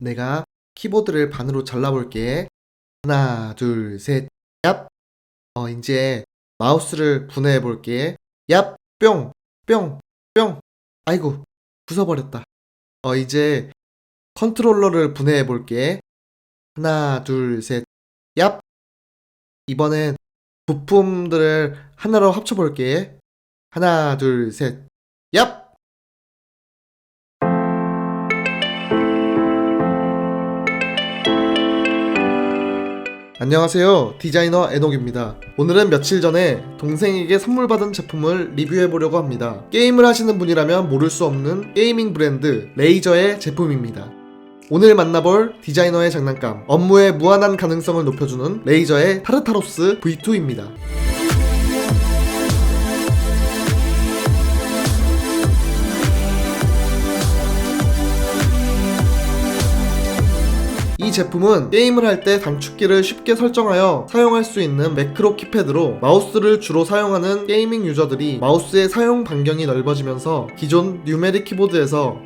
내가 키보드를 반으로 잘라볼게. 하나, 둘, 셋, 얍. 이제 마우스를 분해해볼게. 얍, 뿅, 뿅, 뿅. 아이고, 부숴버렸다. 이제 컨트롤러를 분해해볼게. 하나, 둘, 셋, 얍. 이번엔 부품들을 하나로 합쳐볼게. 하나, 둘, 셋, 얍. 안녕하세요, 디자이너 에녹입니다. 오늘은 며칠 전에 동생에게 선물 받은 제품을 리뷰해보려고 합니다. 게임을 하시는 분이라면 모를 수 없는 게이밍 브랜드 레이저의 제품입니다. 오늘 만나볼 디자이너의 장난감, 업무의 무한한 가능성을 높여주는 레이저의 타르타로스 V2입니다. 이 제품은 게임을 할 때 단축키를 쉽게 설정하여 사용할 수 있는 매크로 키패드로 마우스를 주로 사용하는 게이밍 유저들이 마우스의 사용 반경이 넓어지면서 기존 뉴메릭 키보드에서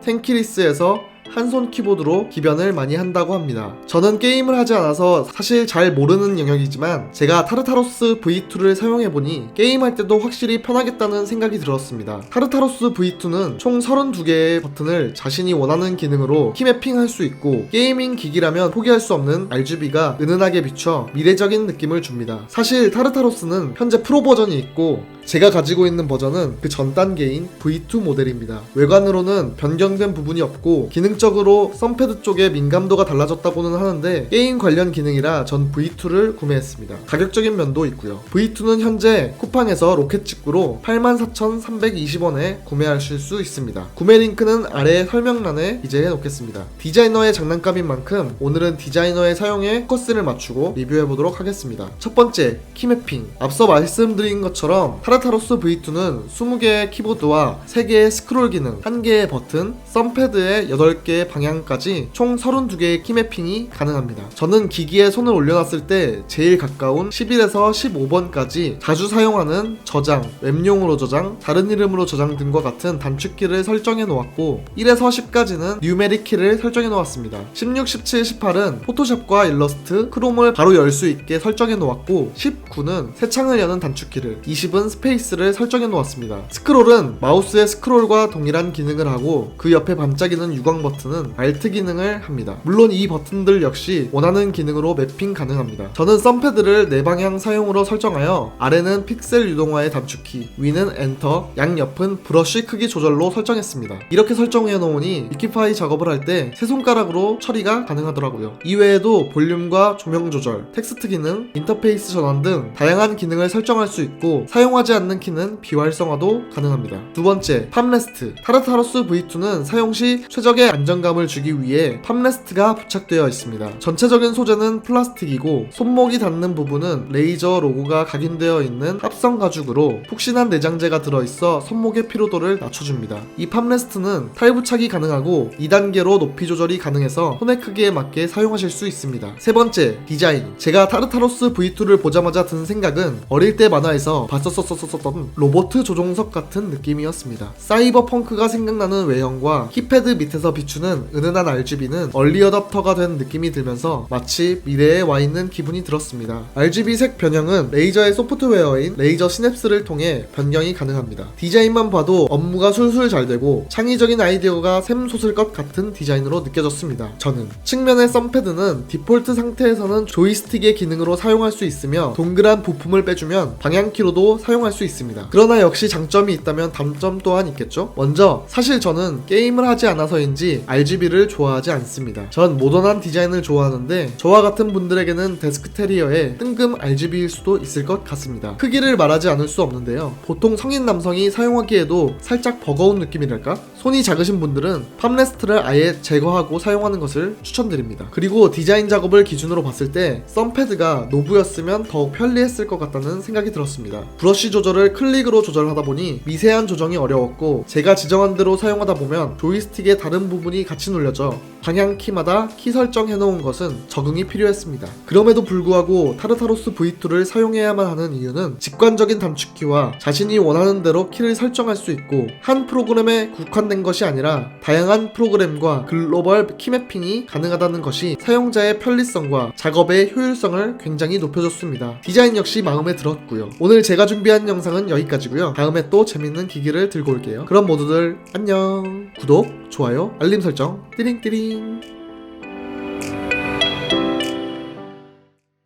텐키리스에서 한손 키보드로 기변을 많이 한다고 합니다. 저는 게임을 하지 않아서 사실 잘 모르는 영역이지만 제가 타르타로스 V2를 사용해보니 게임할 때도 확실히 편하겠다는 생각이 들었습니다. 타르타로스 V2는 총 32개의 버튼을 자신이 원하는 기능으로 키매핑할 수 있고 게이밍 기기라면 포기할 수 없는 RGB가 은은하게 비춰 미래적인 느낌을 줍니다. 사실 타르타로스는 현재 프로 버전이 있고 제가 가지고 있는 버전은 그 전 단계인 V2 모델입니다. 외관으로는 변경된 부분이 없고 기능적으로 썸패드 쪽에 민감도가 달라졌다고는 하는데 게임 관련 기능이라 전 V2를 구매했습니다. 가격적인 면도 있고요. V2는 현재 쿠팡에서 로켓 직구로 84,320원에 구매하실 수 있습니다. 구매 링크는 아래 설명란에 기재해 놓겠습니다. 디자이너의 장난감인 만큼 오늘은 디자이너의 사용에 포커스를 맞추고 리뷰해보도록 하겠습니다. 첫 번째, 키매핑. 앞서 말씀드린 것처럼 타르타로스 V2는 20개의 키보드와 3개의 스크롤 기능, 1개의 버튼, 썸패드의 8개의 방향까지 총 32개의 키매핑이 가능합니다. 저는 기기에 손을 올려놨을 때 제일 가까운 11에서 15번까지 자주 사용하는 저장, 웹용으로 저장, 다른 이름으로 저장 등과 같은 단축키를 설정해 놓았고 1에서 10까지는 뉴메릭 키를 설정해 놓았습니다. 16, 17, 18은 포토샵과 일러스트, 크롬을 바로 열 수 있게 설정해 놓았고 19는 새 창을 여는 단축키를, 20은 스페이스를 설정해 놓았습니다. 스크롤은 마우스의 스크롤과 동일한 기능을 하고 그 옆에 반짝이는 유광 버튼은 Alt 기능을 합니다. 물론 이 버튼들 역시 원하는 기능으로 매핑 가능합니다. 저는 썸패드를 4방향 사용으로 설정하여 아래는 픽셀 유동화의 단축키, 위는 엔터, 양옆은 브러쉬 크기 조절로 설정했습니다. 이렇게 설정해 놓으니 위키파이 작업을 할 때 세 손가락으로 처리가 가능하더라고요. 이외에도 볼륨과 조명 조절, 텍스트 기능, 인터페이스 전환 등 다양한 기능을 설정할 수 있고 사용하지 않는 키는 비활성화도 가능합니다. 두 번째, 팜레스트. 타르타로스 V2는 사용 시 최적의 안정감을 주기 위해 팜레스트가 부착되어 있습니다. 전체적인 소재는 플라스틱이고 손목이 닿는 부분은 레이저 로고가 각인되어 있는 합성 가죽으로 푹신한 내장재가 들어있어 손목의 피로도를 낮춰줍니다. 이 팜레스트는 탈부착이 가능하고 2단계로 높이 조절이 가능해서 손의 크기에 맞게 사용하실 수 있습니다. 세 번째, 디자인. 제가 타르타로스 V2를 보자마자 든 생각은 어릴 때 만화에서 봤었던 로봇 조종석 같은 느낌이었습니다. 사이버펑크가 생각나는 외형과 키패드 밑에서 비추는 은은한 RGB는 얼리 어답터가 된 느낌이 들면서 마치 미래에 와 있는 기분이 들었습니다. RGB 색 변형은 레이저의 소프트웨어인 레이저 시냅스를 통해 변경이 가능합니다. 디자인만 봐도 업무가 술술 잘 되고 창의적인 아이디어가 샘솟을 것 같은 디자인으로 느껴졌습니다. 저는 측면의 썸패드는 디폴트 상태에서는 조이스틱의 기능으로 사용할 수 있으며 동그란 부품을 빼주면 방향키로도 사용할 수 있습니다. 그러나 역시 장점이 있다면 단점 또한 있겠죠? 먼저 사실 저는 게임을 하지 않아서인지 RGB를 좋아하지 않습니다. 전 모던한 디자인을 좋아하는데 저와 같은 분들에게는 데스크테리어의 뜬금 RGB일 수도 있을 것 같습니다. 크기를 말하지 않을 수 없는데요. 보통 성인 남성이 사용하기에도 살짝 버거운 느낌이랄까? 손이 작으신 분들은 팜레스트를 아예 제거하고 사용하는 것을 추천드립니다. 그리고 디자인 작업을 기준으로 봤을 때 썸패드가 노브였으면 더욱 편리했을 것 같다는 생각이 들었습니다. 브러쉬 조절을 클릭으로 조절하다 보니 미세한 조정이 어려웠고, 제가 지정한 대로 사용하다 보면 조이스틱의 다른 부분이 같이 눌려져 방향 키마다 키 설정해놓은 것은 적응이 필요했습니다. 그럼에도 불구하고 타르타로스 V2를 사용해야만 하는 이유는 직관적인 단축키와 자신이 원하는 대로 키를 설정할 수 있고, 한 프로그램에 국한된 것이 아니라 다양한 프로그램과 글로벌 키 매핑이 가능하다는 것이 사용자의 편리성과 작업의 효율성을 굉장히 높여줬습니다. 디자인 역시 마음에 들었고요. 오늘 제가 준비한 영상은 여기까지고요. 다음에 또 재밌는 기기를 들고 올게요. 그럼 모두들 안녕. 구독, 좋아요, 알림 설정 띠링띠링.